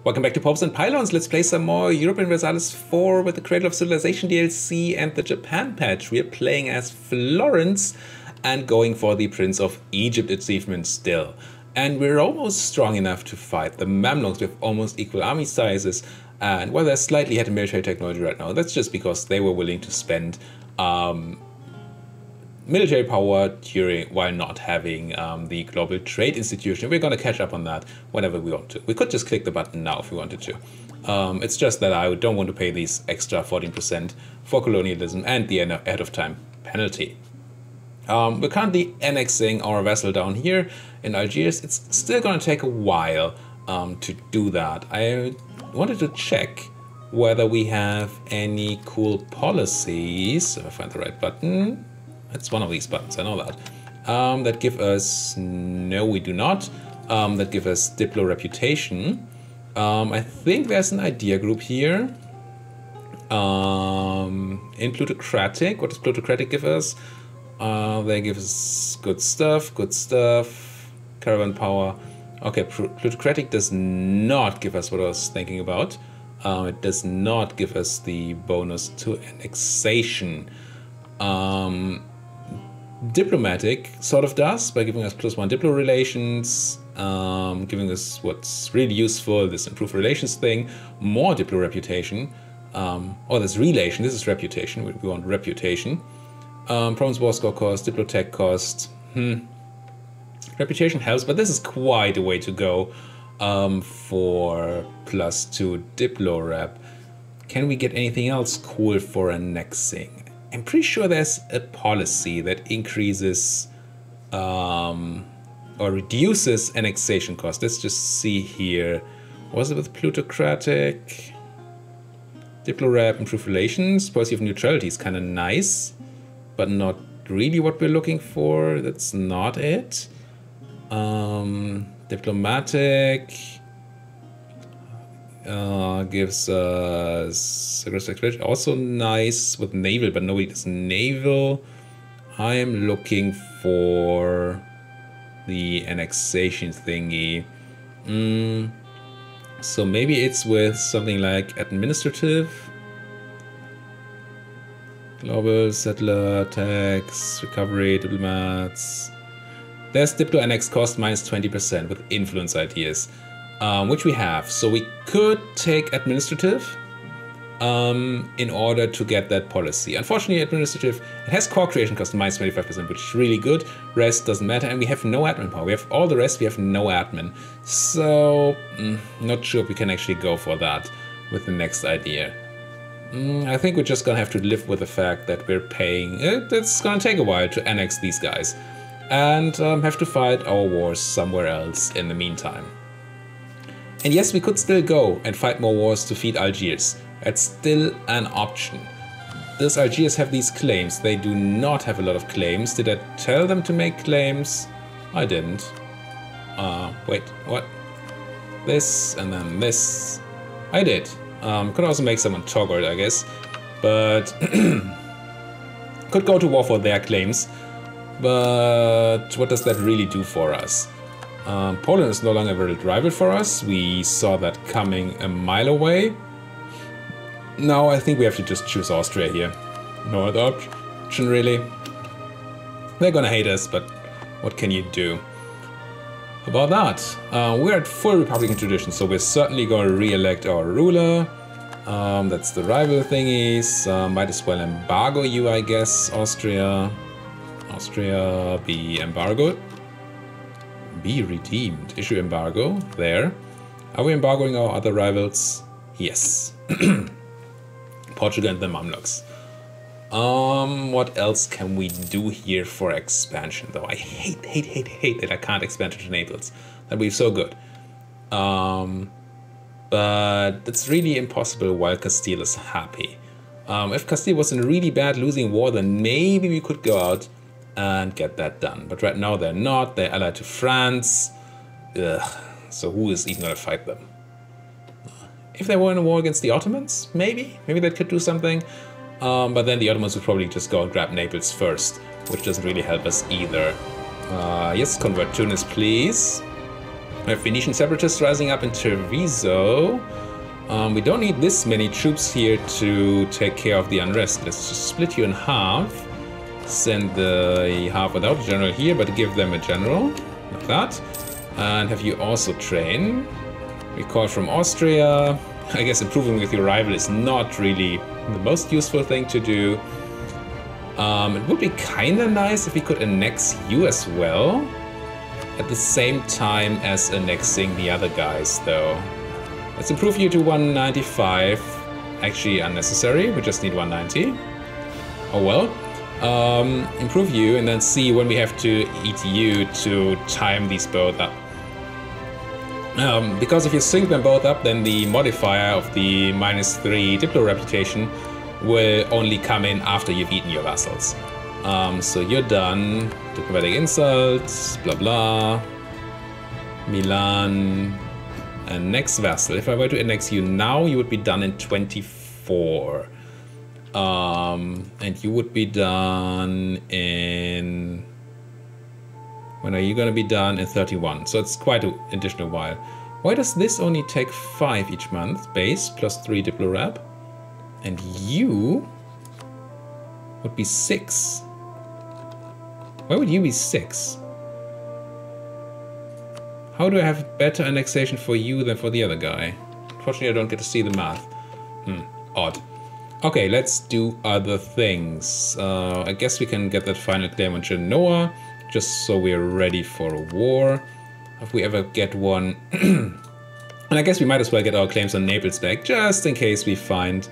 Welcome back to Popes and Pylons. Let's play some more Europa Universalis IV with the Cradle of Civilization DLC and the Japan patch. We are playing as Florence and going for the Prince of Egypt achievement still. And we're almost strong enough to fight the Mamluks with almost equal army sizes. And while they're slightly ahead in military technology right now, that's just because they were willing to spend military power while not having the global trade institution. We're going to catch up on that whenever we want to. We could just click the button now if we wanted to. It's just that I don't want to pay these extra 14% for colonialism and the ahead of time penalty. We're currently annexing our vessel down here in Algiers. It's still going to take a while to do that. I wanted to check whether we have any cool policies. If I find the right button. It's one of these buttons, I know that. That give us, no we do not, that give us Diplo reputation. I think there's an idea group here. In plutocratic, what does plutocratic give us? They give us good stuff, caravan power. Okay, plutocratic does not give us what I was thinking about. It does not give us the bonus to annexation. Diplomatic sort of does by giving us +1 diplo relations, giving us what's really useful, this improved relations thing, more diplo reputation, this relation, this is reputation, we want reputation, province war score cost, diplo tech cost, reputation helps, but this is quite a way to go for +2 diplo rep. Can we get anything else cool for annexing? I'm pretty sure there's a policy that increases or reduces annexation cost. Let's just see here. Was it with plutocratic? Diplorep, improved relations. Policy of neutrality is kind of nice, but not really what we're looking for. That's not it. Diplomatic gives us aggressive expedition, also nice with naval, but nobody does naval. I am looking for the annexation thingy. So maybe it's with something like administrative, global settler, tax, recovery, diplomats. There's diplo annex cost -20% with influence ideas. Which we have, so we could take administrative in order to get that policy. Unfortunately, administrative, it has core creation cost -25%, which is really good. Rest doesn't matter, and we have no admin power. We have all the rest, we have no admin. So, not sure if we can actually go for that with the next idea. I think we're just gonna have to live with the fact that we're paying, it's gonna take a while to annex these guys, and have to fight our wars somewhere else in the meantime. And yes, we could still go and fight more wars to feed Algiers. That's still an option. Does Algiers have these claims? They do not have a lot of claims. Did I tell them to make claims? I didn't. Wait, what? This and then this. I did. Could also make some on Togort, I guess. But could go to war for their claims. But what does that really do for us? Poland is no longer a very rival for us. We saw that coming a mile away. Now I think we have to just choose Austria here. No other option really. They're gonna hate us, but what can you do about that? We're at full Republican tradition, so we're certainly gonna re-elect our ruler. That's the rival thingies. Might as well embargo you, I guess, Austria. Austria, be embargoed. Be redeemed. Issue embargo. There. Are we embargoing our other rivals? Yes. Portugal and the Mamluks. What else can we do here for expansion though? I hate that I can't expand to Naples. That'd be so good. But it's really impossible while Castile is happy. If Castile was in a really bad losing war, then maybe we could go out and get that done. But right now they're not. They're allied to France. Ugh. So who is even going to fight them? If they were in a war against the Ottomans, maybe that could do something. But then the Ottomans would probably just go and grab Naples first, which doesn't really help us either. Yes, convert Tunis, please. We have Venetian separatists rising up in Treviso. We don't need this many troops here to take care of the unrest. Let's just split you in half. Send the half without a general here, but give them a general, like that. And have you also train. Recall from Austria. I guess improving with your rival is not really the most useful thing to do. It would be kind of nice if we could annex you as well, at the same time as annexing the other guys, though. Let's improve you to 195. Actually unnecessary, we just need 190. Oh well. Improve you and then see when we have to eat you to time these both up. Because if you sync them both up, then the modifier of the -3 Diplo reputation will only come in after you've eaten your vassals. So you're done. Diplomatic insults, blah blah. Milan. And next vassal. If I were to annex you now, you would be done in 24. And you would be done in... When are you going to be done? In 31. So it's quite an additional while. Why does this only take 5 each month? Base plus 3 Diplo rep. And you would be 6. Why would you be 6? How do I have better annexation for you than for the other guy? Unfortunately, I don't get to see the math. Odd. Okay, let's do other things. I guess we can get that final claim on Genoa, just so we're ready for a war. If we ever get one. And I guess we might as well get our claims on Naples back, just in case we find...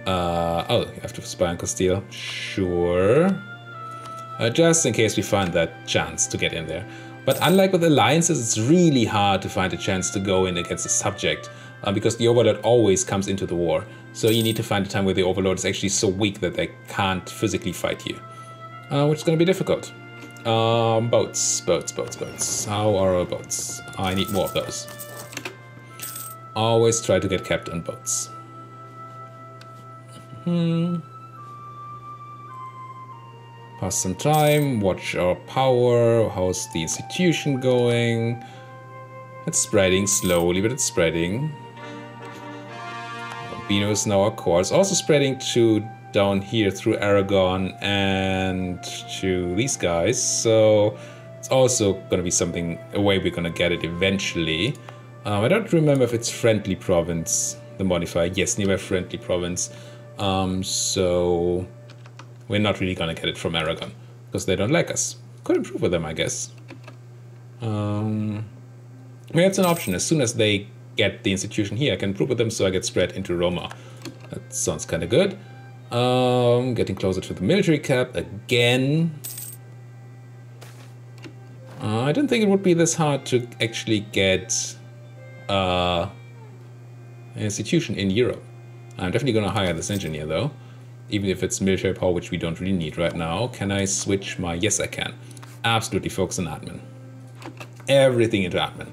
oh, you have to spy on Castile. Sure. Just in case we find that chance to get in there. But unlike with alliances, it's really hard to find a chance to go in against a subject, because the overlord always comes into the war. So you need to find a time where the overlord is actually so weak that they can't physically fight you, which is going to be difficult. Boats. How are our boats? I need more of those. Always try to get kept on boats. Pass some time, watch our power, how's the institution going? It's spreading slowly, but it's spreading. Albino is now our core. It's also spreading to down here through Aragon and to these guys. So it's also going to be something, a way we're going to get it eventually. I don't remember if it's friendly province, the modifier. Yes, nearby friendly province. So we're not really going to get it from Aragon because they don't like us. Could improve with them, I guess. Yeah, it's an option. As soon as they get the institution here, I can improve with them so I get spread into Roma. That sounds kind of good. Getting closer to the military cap again. I didn't think it would be this hard to actually get an institution in Europe. I'm definitely going to hire this engineer though, even if it's military power, which we don't really need right now. Can I switch my... Yes, I can. Absolutely focus on admin. Everything into admin.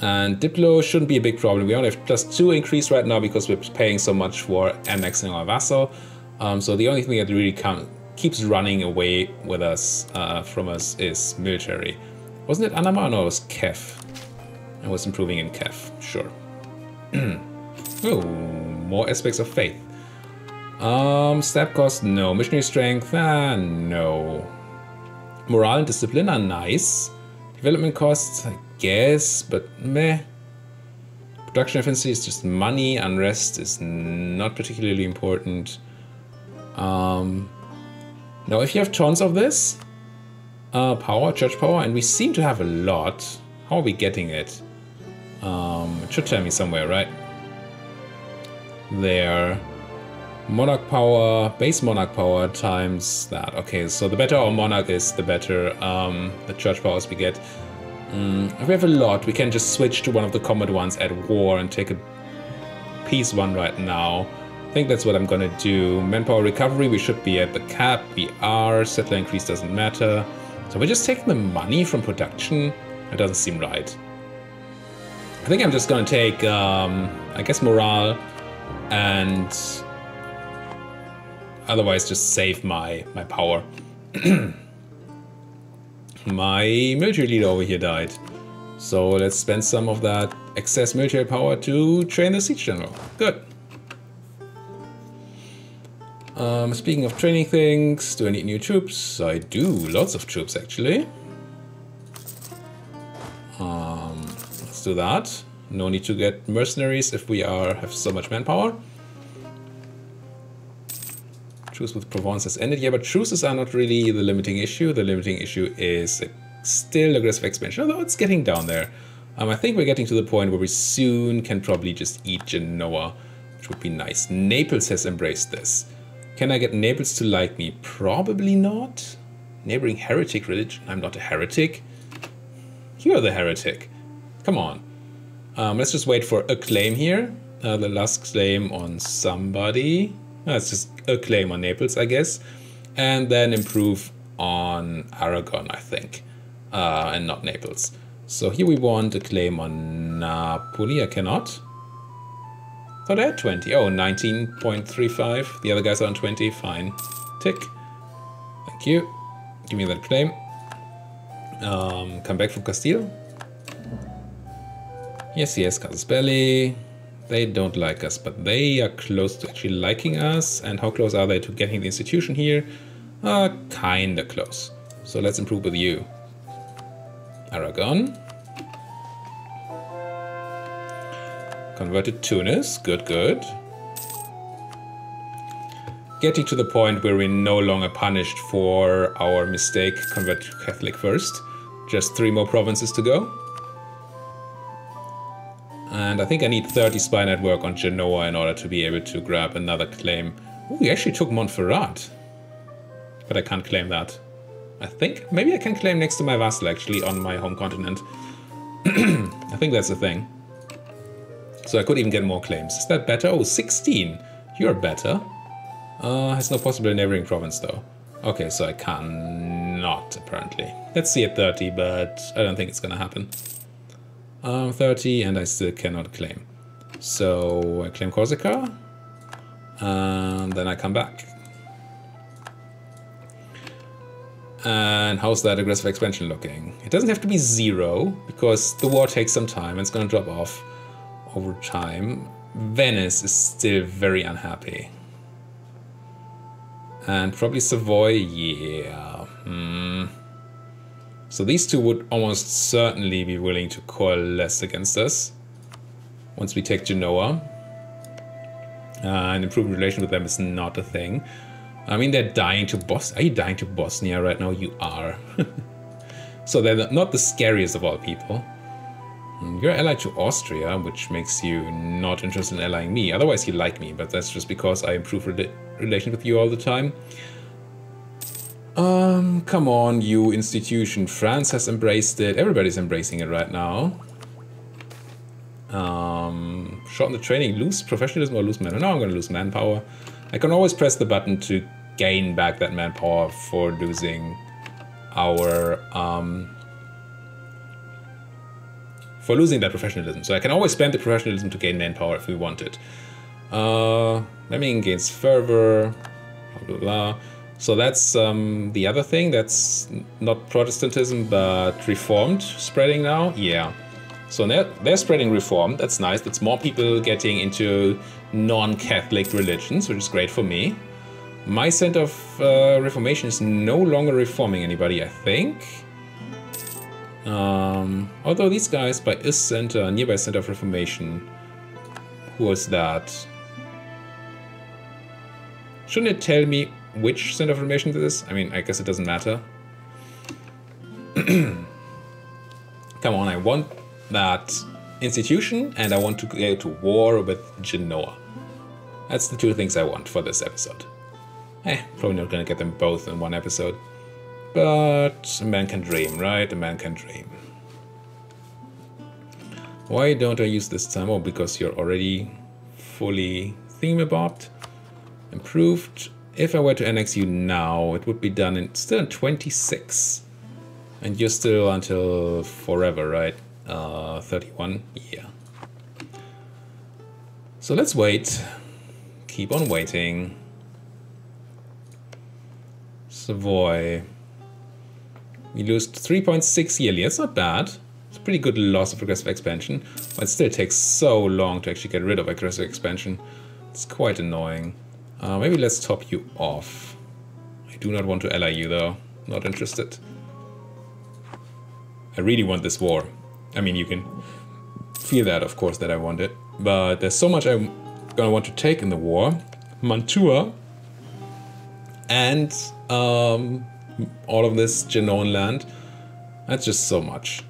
And Diplo shouldn't be a big problem. We only have +2 increase right now because we're paying so much for annexing our vassal. So the only thing that really keeps running away with us, from us, is military. Wasn't it Anama? No, it was Kef. I was improving in Kef, sure. Oh, more aspects of faith. Stab cost, no. Missionary strength, no. Morale and discipline are nice. Development costs, I guess, but meh. Production efficiency is just money. Unrest is not particularly important. Now, if you have tons of this, power, church power, and we seem to have a lot. How are we getting it? It should tell me somewhere, right? There. Monarch power, base monarch power times that. Okay, so the better our monarch is, the better the church powers we get. If we have a lot, we can just switch to one of the combat ones at war and take a peace one right now. I think that's what I'm gonna do. Manpower recovery, we should be at the cap. We are. Settler increase doesn't matter. So we're just taking the money from production. That doesn't seem right. I think I'm just gonna take, I guess, morale, and otherwise just save my power. my military leader over here died. So let's spend some of that excess military power to train the siege general. Good. Speaking of training things, do I need new troops? I do. Lots of troops, actually. Let's do that. No need to get mercenaries if we have so much manpower. Truce with Provence has ended. Yeah, but truces are not really the limiting issue. The limiting issue is still aggressive expansion, although it's getting down there. I think we're getting to the point where we soon can probably just eat Genoa, which would be nice. Naples has embraced this. Can I get Naples to like me? Probably not. Neighboring heretic religion. I'm not a heretic. You're the heretic. Come on. Let's just wait for a claim here. The last claim on somebody. Let's just a claim on Naples, I guess. And then improve on Aragon, I think. And not Naples. So here we want a claim on Napoli. I cannot. Thought I had 20. Oh, 19.35. The other guys are on 20. Fine. Tick. Thank you. Give me that claim. Come back from Castile. Yes, yes, Casus Belli. They don't like us, but they are close to actually liking us. And how close are they to getting the institution here? Kinda close. So let's improve with you. Aragon. Converted Tunis. Good, good. Getting to the point where we're no longer punished for our mistake. Convert to Catholic first. Just 3 more provinces to go. And I think I need 30 spy network on Genoa in order to be able to grab another claim. Ooh, we actually took Montferrat. But I can't claim that. I think maybe I can claim next to my vassal actually on my home continent. I think that's the thing. So I could even get more claims. Is that better? Oh, 16. You're better. Has no possible neighboring province though. Okay, so I cannot apparently. Let's see at 30, but I don't think it's gonna happen. 30 and I still cannot claim. So I claim Corsica. And then I come back. And how's that aggressive expansion looking? It doesn't have to be 0, because the war takes some time and it's going to drop off over time. Venice is still very unhappy. And probably Savoy, yeah. So these two would almost certainly be willing to coalesce against us once we take Genoa. And improving relation with them is not a thing. I mean, they're dying to Bosnia. Are you dying to Bosnia right now? You are. So they're not the scariest of all people. You're allied to Austria, which makes you not interested in allying me. Otherwise, you like me, but that's just because I improve relations with you all the time. Come on, you institution. France has embraced it. Everybody's embracing it right now. Shorten the training. Lose professionalism or lose manpower? No, I'm going to lose manpower. I can always press the button to gain back that manpower for losing our for losing that professionalism. So I can always spend the professionalism to gain manpower if we want it. Lemming gains fervor, blah blah blah. So that's the other thing. That's not Protestantism but Reformed spreading now. Yeah. So they're spreading Reformed. That's nice. That's more people getting into non-Catholic religions, which is great for me. My Center of Reformation is no longer reforming anybody, I think. Although these guys by is center, nearby Center of Reformation. Who is that? Shouldn't it tell me which Center of Reformation this is? I mean, I guess it doesn't matter. Come on, I want that institution and I want to go to war with Genoa. That's the 2 things I want for this episode. Probably not gonna get them both in one episode. But a man can dream, right? A man can dream. Why don't I use this time? Oh, because you're already fully thingamabobbed. Improved. If I were to annex you now, it would be done still in 26. And you're still until forever, right? 31? Yeah. So let's wait. Keep on waiting. Savoy. We lose 3.6 yearly. That's not bad. It's a pretty good loss of aggressive expansion, but it still takes so long to actually get rid of aggressive expansion. It's quite annoying. Maybe let's top you off. I do not want to ally you though. Not interested. I really want this war. I mean, you can feel that, of course, that I want it. But there's so much I'm gonna want to take in the war. Mantua and all of this Genoan land. That's just so much.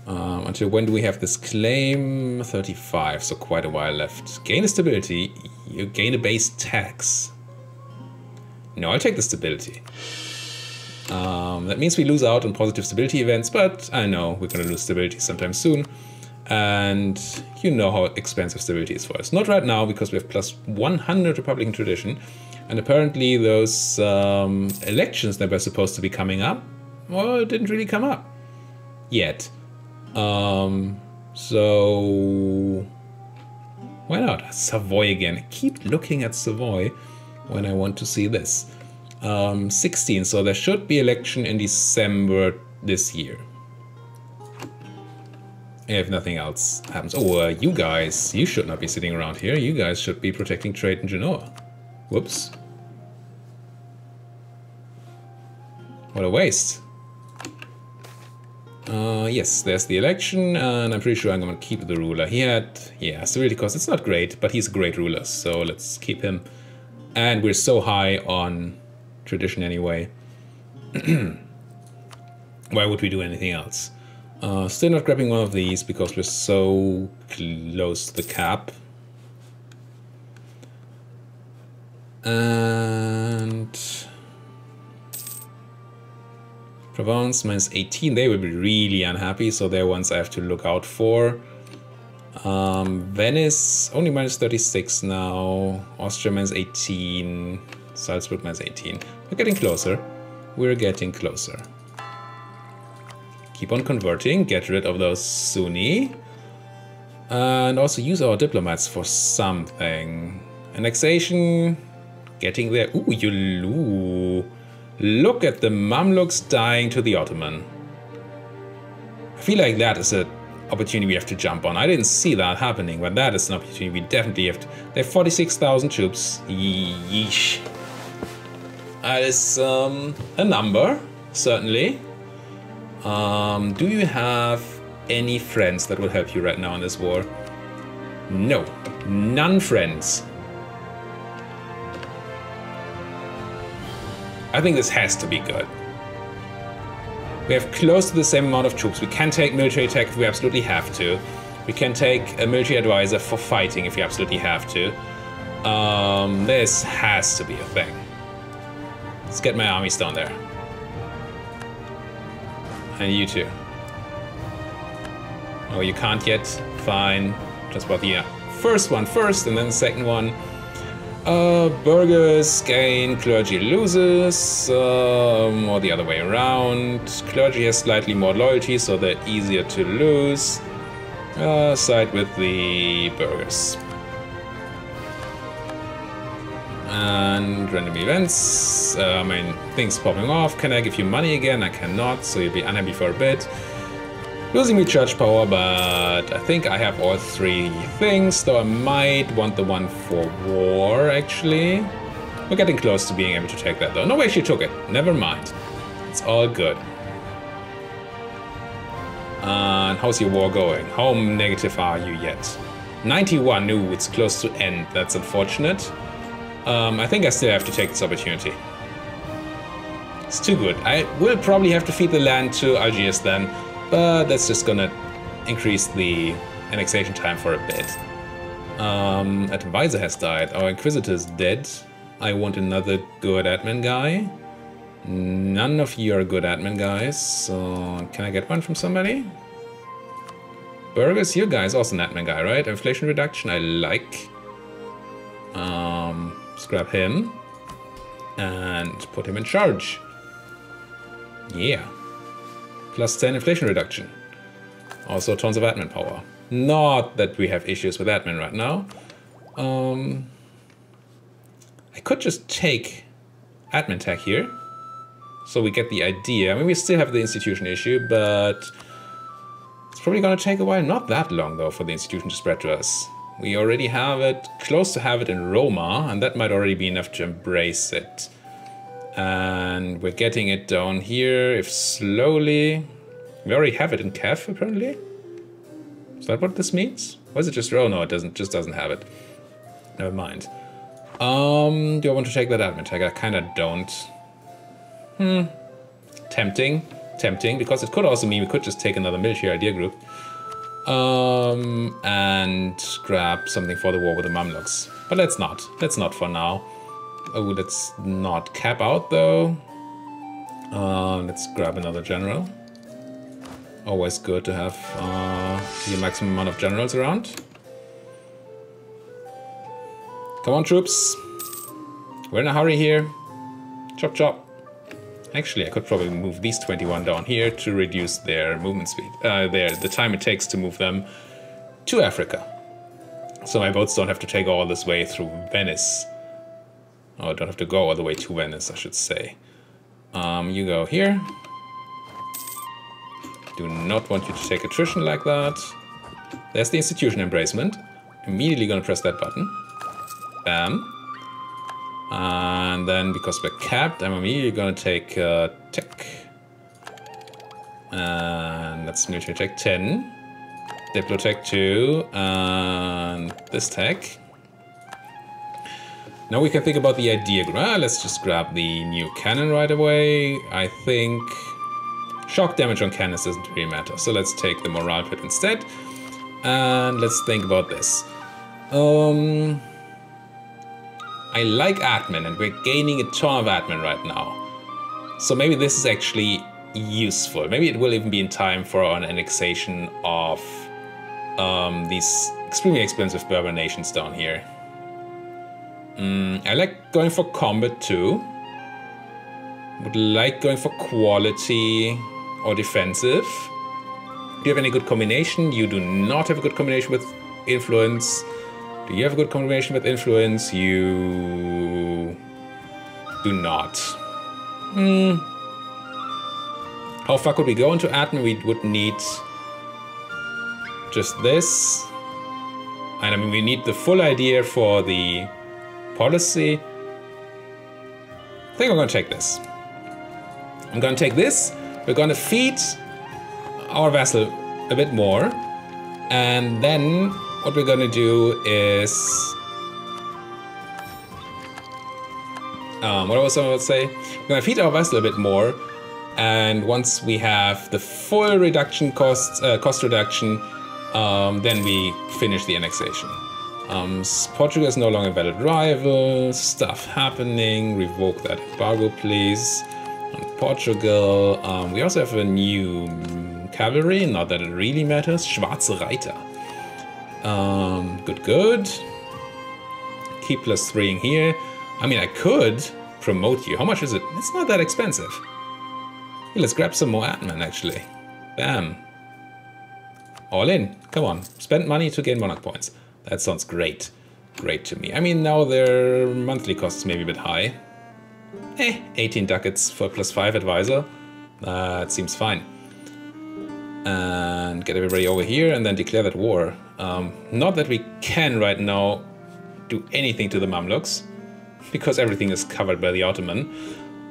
Until when do we have this claim? 35, so quite a while left. Gain a stability, you gain a base tax. No, I'll take the stability. That means we lose out on positive stability events, but I know we're gonna lose stability sometime soon. And you know how expensive stability is for us. Not right now, because we have plus 100 Republican tradition. And apparently those elections that were supposed to be coming up, well, it didn't really come up yet. So why not? Savoy again. I keep looking at Savoy when I want to see this. 16, so there should be election in December this year. If nothing else happens. Oh, you guys, you should not be sitting around here. You guys should be protecting trade in Genoa. Whoops. What a waste. Yes, there's the election, and I'm pretty sure I'm going to keep the ruler. He had, yeah, stability cost. It's not great, but he's a great ruler, so let's keep him. And we're so high on tradition anyway. Why would we do anything else? Still not grabbing one of these because we're so close to the cap. And Provence minus 18, they will be really unhappy, so they're ones I have to look out for. Venice only minus 36 now, Austria minus 18, Salzburg minus 18. We're getting closer. We're getting closer. Keep on converting, get rid of those Sunni. And also use our diplomats for something. Annexation, getting there. Ooh, you look at the Mamluks dying to the Ottoman. I feel like that is an opportunity we have to jump on. I didn't see that happening, but that is an opportunity we definitely have to. They have 46,000 troops. Yeesh. That is a number, certainly. Do you have any friends that will help you right now in this war? No, none friends. I think this has to be good. We have close to the same amount of troops. We can take military tech if we absolutely have to. We can take a military advisor for fighting if we absolutely have to. This has to be a thing. Let's get my armies down there. And you too. Oh, you can't yet? Fine. Just about the first one first, and then the second one. Burghers gain, clergy loses, or the other way around. Clergy has slightly more loyalty, so they're easier to lose. Side with the burghers. And random events, I mean, things popping off. Can I give you money again? I cannot, so you'll be unhappy for a bit. Losing me church power, but I think I have all three things, though I might want the one for war, actually. We're getting close to being able to take that, though. No way she took it. Never mind. It's all good. And how's your war going? How negative are you yet? 91. Ooh, it's close to end. That's unfortunate. I think I still have to take this opportunity. It's too good. I will probably have to feed the land to Algiers then. But that's just gonna increase the annexation time for a bit. Advisor has died. Our Inquisitor is dead. I want another good admin guy. None of you are good admin guys. So can I get one from somebody? Burgers, you guys also an admin guy, right? Inflation reduction, I like. Scrap him. And put him in charge. Yeah. Plus 10 inflation reduction. Also tons of admin power. Not that we have issues with admin right now. I could just take admin tech here. So we get the idea. I mean, we still have the institution issue, but it's probably going to take a while. Not that long, though, for the institution to spread to us. We already have it, close to have it in Roma, and that might already be enough to embrace it. And we're getting it down here, if slowly. We already have it in Kev, apparently. Is that what this means? Or is it just... Oh, no, it doesn't. Just doesn't have it. Never mind. Do I want to take that admin tag? I kind of don't. Tempting. Tempting, because it could also mean we could just take another military idea group. And grab something for the war with the Mamluks. But let's not. Let's not for now. Oh, let's not cap out, though. Let's grab another general. Always good to have the maximum amount of generals around. Come on, troops. We're in a hurry here. Chop, chop. Actually, I could probably move these 21 down here to reduce their movement speed. The time it takes to move them to Africa. So my boats don't have to take all this way through Venice. Oh, don't have to go all the way to Venice, I should say. You go here. Do not want you to take attrition like that. There's the institution embracement. Immediately gonna press that button. Bam. And then, because we're capped, I'm immediately gonna take tech. And that's military tech 10. Diplotech 2. And this tech. Now we can think about the idea. Let's just grab the new cannon right away. I think shock damage on cannons doesn't really matter. So let's take the morale pit instead. And let's think about this. I like admin, and we're gaining a ton of admin right now. So maybe this is actually useful. Maybe it will even be in time for an annexation of these extremely expensive Berber nations down here. I like going for combat too. Would like going for quality or defensive. Do you have any good combination? You do not have a good combination with influence. Do you have a good combination with influence? You do not. How far could we go into admin? We would need just this. And I mean, we need the full idea for the policy. I think I'm going to take this. I'm going to take this. We're going to feed our vassal a bit more. And then what we're going to do is... what was I going to say? We're going to feed our vassal a bit more. And once we have the full reduction cost reduction, then we finish the annexation. Portugal is no longer a valid rival. Stuff happening. Revoke that embargo, please. On Portugal. We also have a new cavalry. Not that it really matters. Schwarze Reiter. Good. Keep +3 in here. I mean, I could promote you. How much is it? It's not that expensive. Hey, let's grab some more admin, actually. Bam. All in. Come on. Spend money to gain monarch points. That sounds great. Great to me. I mean, now their monthly costs may be a bit high. 18 ducats for +5 advisor. That seems fine. And get everybody over here and then declare that war. Not that we can right now do anything to the Mamluks, because everything is covered by the Ottoman.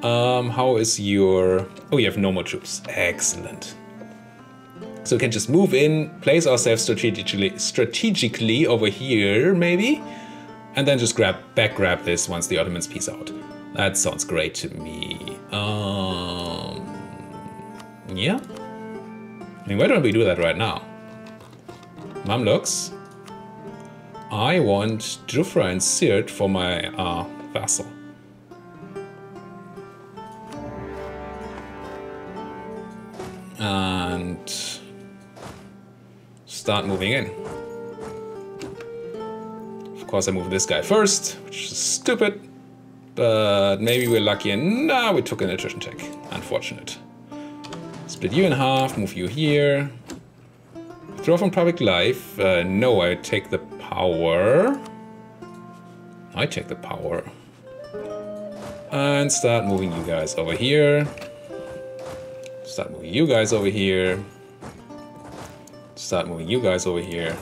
How is your... Oh, you have no more troops. Excellent. So we can just move in, place ourselves strategically over here, maybe, and then just grab this once the Ottomans peace out. That sounds great to me. Yeah. I mean, why don't we do that right now? Mamluks. I want Jufra and Sirt for my vassal. And start moving in. Of course, I move this guy first, which is stupid, but maybe we're lucky and now we took an attrition check. Unfortunate. Split you in half, move you here. Throw from public life. No, I take the power. And start moving you guys over here. Start moving you guys over here. Start moving you guys over here.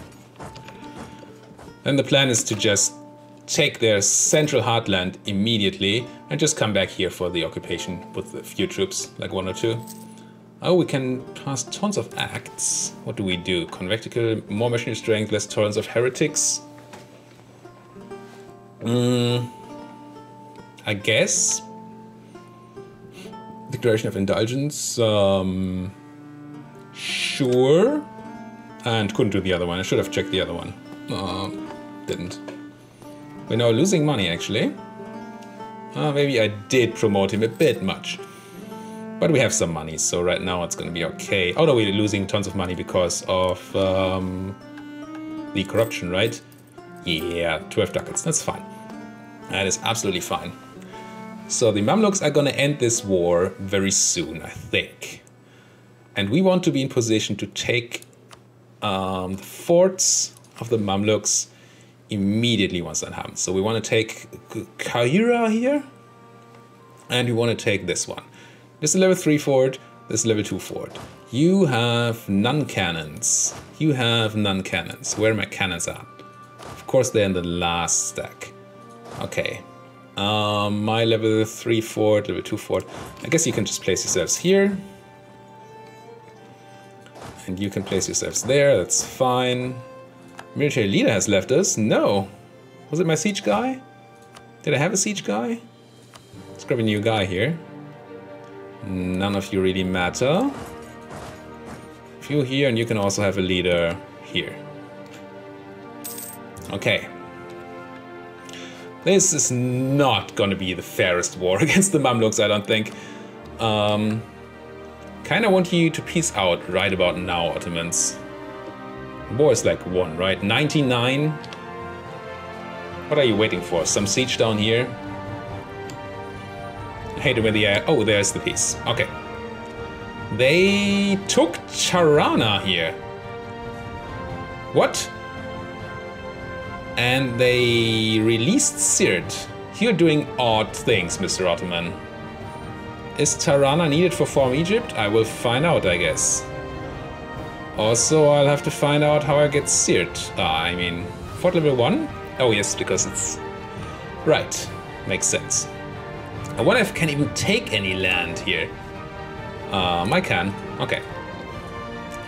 And the plan is to just take their central heartland immediately and just come back here for the occupation with a few troops, like 1 or 2. Oh, we can pass tons of acts. What do we do? Convectical, more machinery strength, less tolerance of heretics. I guess. Declaration of Indulgence. Sure. And couldn't do the other one. I should have checked the other one. Didn't. We're now losing money, actually. Maybe I did promote him a bit much. But we have some money, so right now it's going to be okay. Although we're losing tons of money because of the corruption, right? Yeah, 12 ducats. That's fine. That is absolutely fine. So the Mamluks are going to end this war very soon, I think. And we want to be in position to take the forts of the Mamluks immediately once that happens. So we want to take Cairo here. And we want to take this one. This is a level 3 fort. This is a level 2 fort. You have none cannons. You have none cannons. Where are my cannons at? Of course they're in the last stack. Okay. My level 3 fort, level 2 fort. I guess you can just place yourselves here. And you can place yourselves there. That's fine. Military leader has left us. No. Was it my siege guy? Did I have a siege guy? Let's grab a new guy here. None of you really matter. A few here, and you can also have a leader here. Okay. This is not gonna be the fairest war against the Mamluks, I don't think. Kinda want you to peace out right about now, Ottomans. War is like 1, right? 99. What are you waiting for? Some siege down here? I hate it when the air. Oh, there's the peace. Okay. They took Tirana here. What? And they released Sirt. You're doing odd things, Mr. Ottoman. Is Tirana needed for Form Egypt? I will find out, I guess. Also, I'll have to find out how I get Sirt. I mean, fort level 1? Oh yes, because it's... Right, makes sense. I wonder if I can even take any land here. I can. Okay.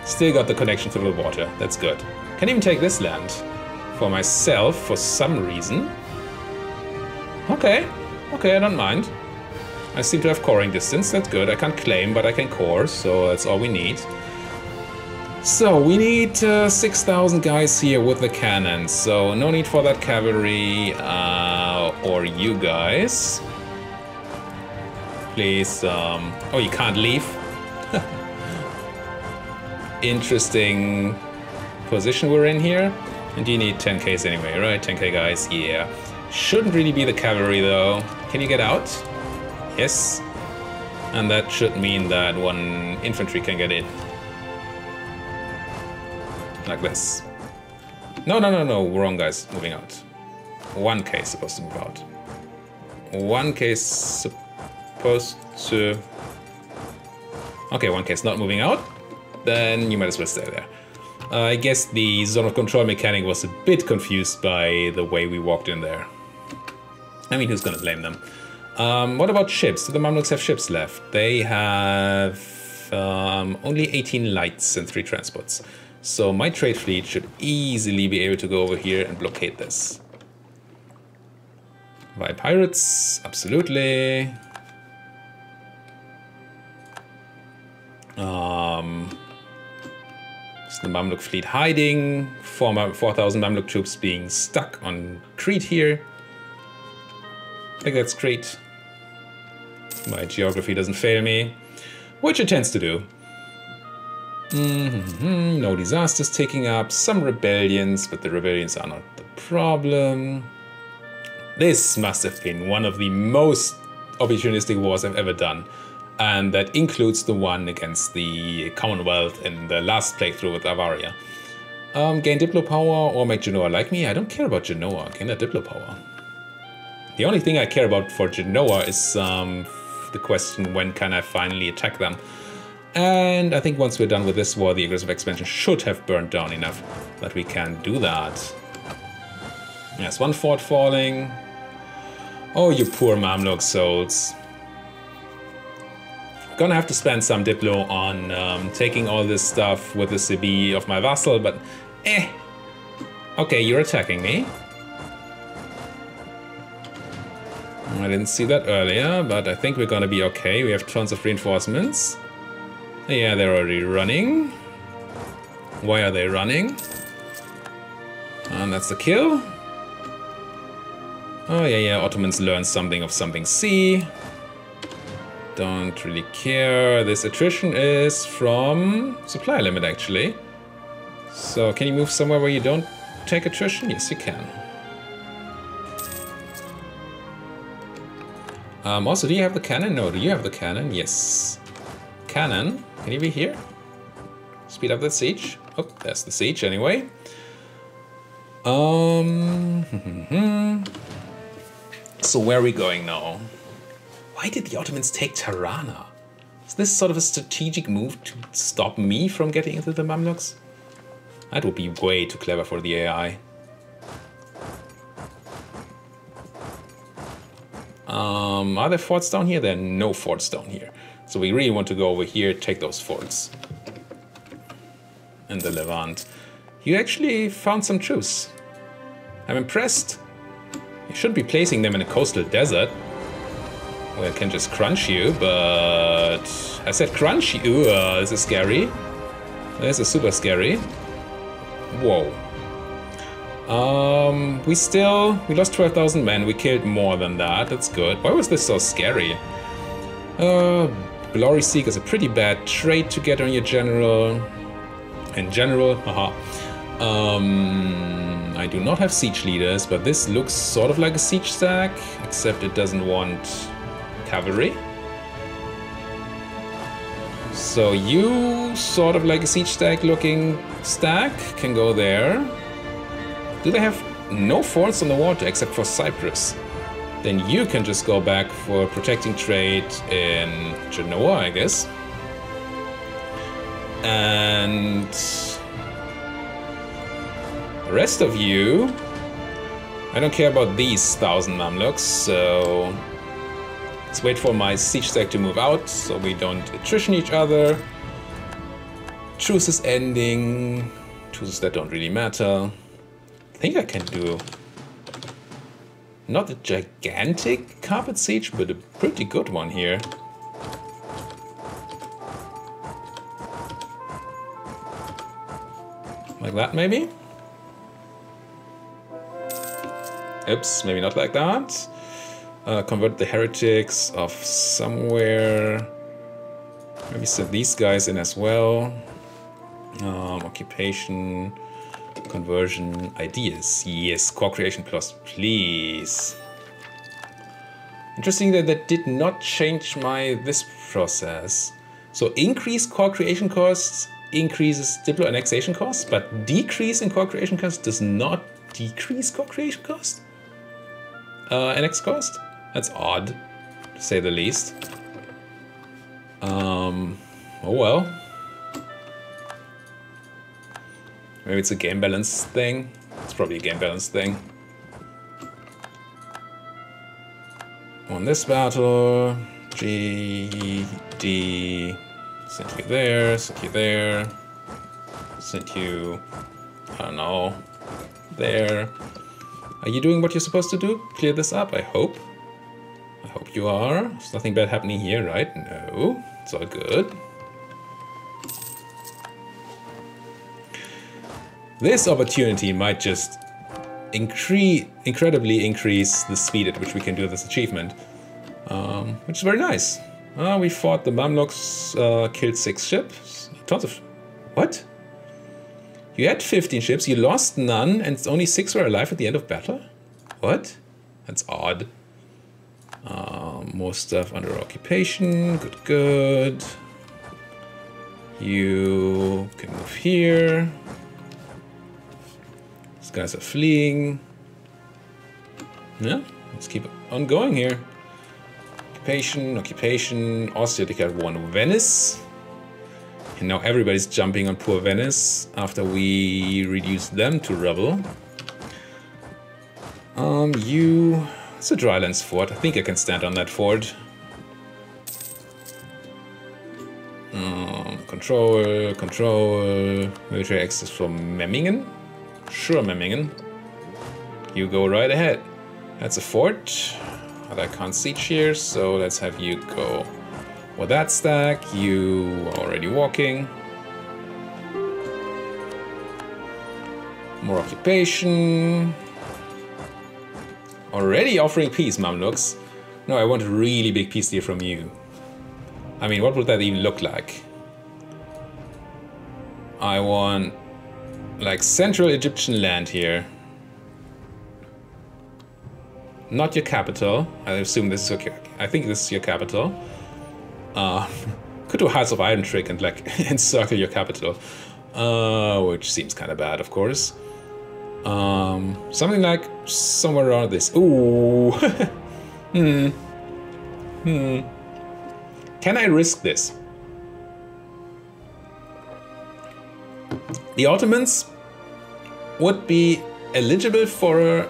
Still got the connection to the water. That's good. Can even take this land for myself for some reason. Okay. Okay, I don't mind. I seem to have coring distance. That's good. I can't claim, but I can core, so that's all we need. So we need 6,000 guys here with the cannons. So no need for that cavalry or you guys. Please. Oh, you can't leave. Interesting position we're in here. And you need 10Ks anyway, right? 10K guys, yeah. Shouldn't really be the cavalry though. Can you get out? Yes. And that should mean that 1 infantry can get in. Like this. No, no, no, no. Wrong guys. Moving out. 1K is supposed to move out. 1K is supposed to... Okay, 1K is not moving out. Then you might as well stay there. I guess the zone of control mechanic was a bit confused by the way we walked in there. I mean, who's gonna blame them? What about ships? Do the Mamluks have ships left? They have only 18 lights and 3 transports. So my trade fleet should easily be able to go over here and blockade this. By pirates? Absolutely. Is the Mamluk fleet hiding? 4,000 Mamluk troops being stuck on Crete here. I think that's Crete. My geography doesn't fail me, which it tends to do. No disasters taking up, some rebellions, but the rebellions are not the problem. This must have been one of the most opportunistic wars I've ever done. And that includes the one against the Commonwealth in the last playthrough with Avaria. Gain Diplo power or make Genoa like me? I don't care about Genoa. Gain that Diplo power. The only thing I care about for Genoa is the question, when can I finally attack them? And I think once we're done with this war, the aggressive expansion should have burned down enough that we can do that. Yes, one fort falling. Oh, you poor Mamluk souls. Gonna have to spend some Diplo on taking all this stuff with the CB of my vassal, but eh. Okay, you're attacking me. I didn't see that earlier, but I think we're gonna be okay. We have tons of reinforcements. Yeah, they're already running. Why are they running? And that's the kill. Oh yeah, Ottomans learned something of something C. Don't really care. This attrition is from supply limit, actually. So can you move somewhere where you don't take attrition? Yes, you can. Also, do you have the cannon? No, do you have the cannon? Yes. Cannon. Can you be here? Speed up the siege. Oh, there's the siege anyway. So where are we going now? Why did the Ottomans take Tirana? Is this sort of a strategic move to stop me from getting into the Mamluks? That would be way too clever for the AI. Are there forts down here? There are no forts down here. So we really want to go over here, take those forts. In the Levant. You actually found some truce. I'm impressed. You shouldn't be placing them in a coastal desert where it can just crunch you, but I said crunch you. This is scary. This is super scary. Whoa. We lost 12,000 men. We killed more than that. That's good. Why was this so scary? Glory Seek is a pretty bad trait to get on your general. In general, haha. I do not have siege leaders, but this looks sort of like a siege stack, except it doesn't want cavalry. So you, sort of like a siege stack looking stack, can go there. Do they have no forts on the water except for Cyprus? Then you can just go back for protecting trade in Genoa, I guess. And the rest of you, I don't care about these 1,000 Mamluks, so let's wait for my siege stack to move out so we don't attrition each other. Truce is ending. Truces that don't really matter. I think I can do not a gigantic carpet siege, but a pretty good one here. Like that, maybe? Oops, maybe not like that. Convert the heretics of somewhere. Maybe set these guys in as well. Occupation, conversion, ideas. Yes, core creation plus, please. Interesting that that did not change this process. So increase core creation costs increases Diplo annexation costs, but decrease in core creation costs does not decrease core creation cost? Annex cost? That's odd, to say the least. Oh well. Maybe it's a game balance thing. It's probably a game balance thing. Won this battle. G, D. Sent you there, sent you there. Sent you, I don't know, there. Are you doing what you're supposed to do? Clear this up, I hope. I hope you are. There's nothing bad happening here, right? No, it's all good. This opportunity might just incredibly increase the speed at which we can do this achievement, which is very nice. We fought the Mamluks, killed 6 ships. Tons of... What? You had 15 ships, you lost none, and only 6 were alive at the end of battle? What? That's odd. More stuff under occupation. Good, good. You can move here. These guys are fleeing. Yeah, let's keep on going here. Occupation, occupation. Austria declared war on Venice. And now everybody's jumping on poor Venice after we reduce them to rubble. It's a drylands fort. I think I can stand on that fort. Control. Military access from Memmingen. Sure, Memmingen. You go right ahead. That's a fort. But I can't siege here, so let's have you go. With that stack, you are already walking. More occupation. Already offering peace, Mamluks. No, I want a really big peace deal from you. I mean, what would that even look like? I want, like, central Egyptian land here. Not your capital. I assume this is okay. I think this is your capital. Could do a Hearts of Iron trick and, like, encircle your capital. Which seems kind of bad, of course. Something like somewhere around this. Ooh. Can I risk this? The Ottomans would be eligible for a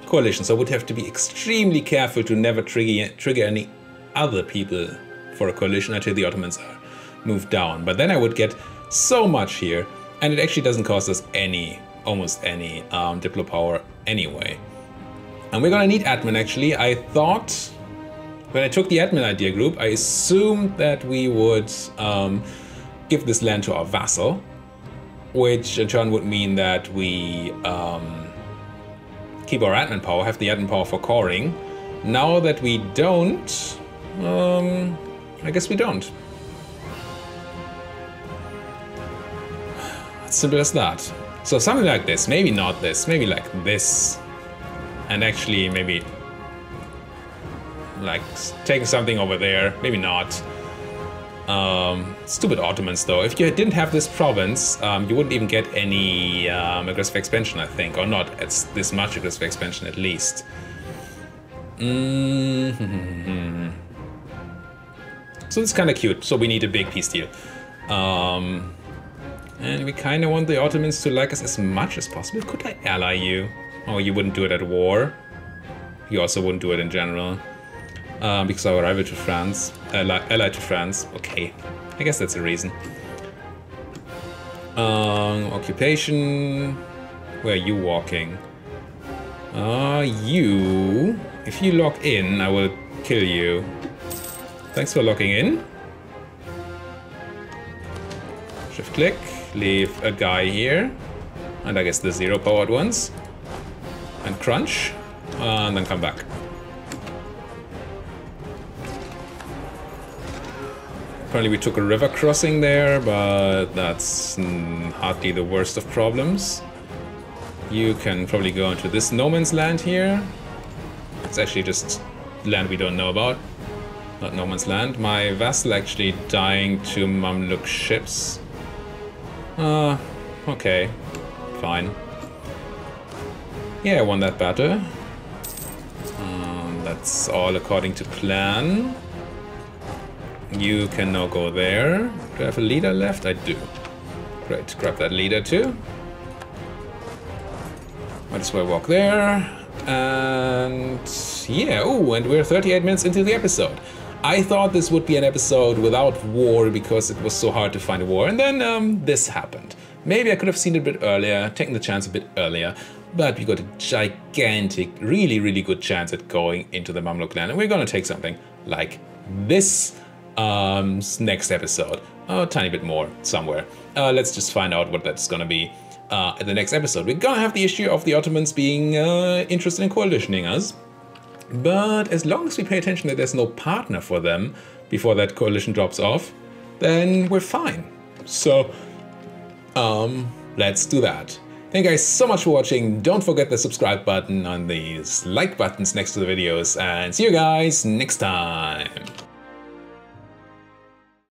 coalition, so I would have to be extremely careful to never trigger any other people for a coalition until the Ottomans are moved down. But then I would get so much here, and it actually doesn't cost us almost any diplo power anyway. And we're gonna need admin actually. I thought, when I took the admin idea group, I assumed that we would give this land to our vassal, which in turn would mean that we keep our admin power, have the admin power for coring. Now that we don't, I guess we don't. As simple as that. So something like this, maybe not this, maybe like this. And actually maybe like taking something over there, maybe not. Stupid Ottomans though. If you didn't have this province, you wouldn't even get any aggressive expansion, I think, or not it's this much aggressive expansion at least. So it's kind of cute. So we need a big peace deal. And we kind of want the Ottomans to like us as much as possible. Could I ally you? Oh, you wouldn't do it at war. You also wouldn't do it in general. Because our rival to France, allied to France. Okay, I guess that's a reason. Occupation. Where are you walking? You. If you lock in, I will kill you. Thanks for locking in. Shift click. Leave a guy here. And I guess the 0 powered ones. And crunch. And then come back. Apparently we took a river crossing there, but that's hardly the worst of problems. You can probably go into this no man's land here. It's actually just land we don't know about. Not no man's land. My vassal actually dying to Mamluk ships. Okay. Fine. Yeah, I won that battle. That's all according to plan. You can now go there. Do I have a leader left? I do. Great, grab that leader too. Might as well walk there. And yeah, oh, and we're 38 minutes into the episode. I thought this would be an episode without war because it was so hard to find a war. And then this happened. Maybe I could have seen it a bit earlier, taken the chance a bit earlier. But we got a gigantic, really, really good chance at going into the Mamluk land. And we're going to take something like this. Next episode, a tiny bit more somewhere. Let's just find out what that's gonna be at the next episode. We're gonna have the issue of the Ottomans being interested in coalitioning us, but as long as we pay attention that there's no partner for them before that coalition drops off, then we're fine. So let's do that. Thank you guys so much for watching. Don't forget the subscribe button and these like buttons next to the videos, and see you guys next time.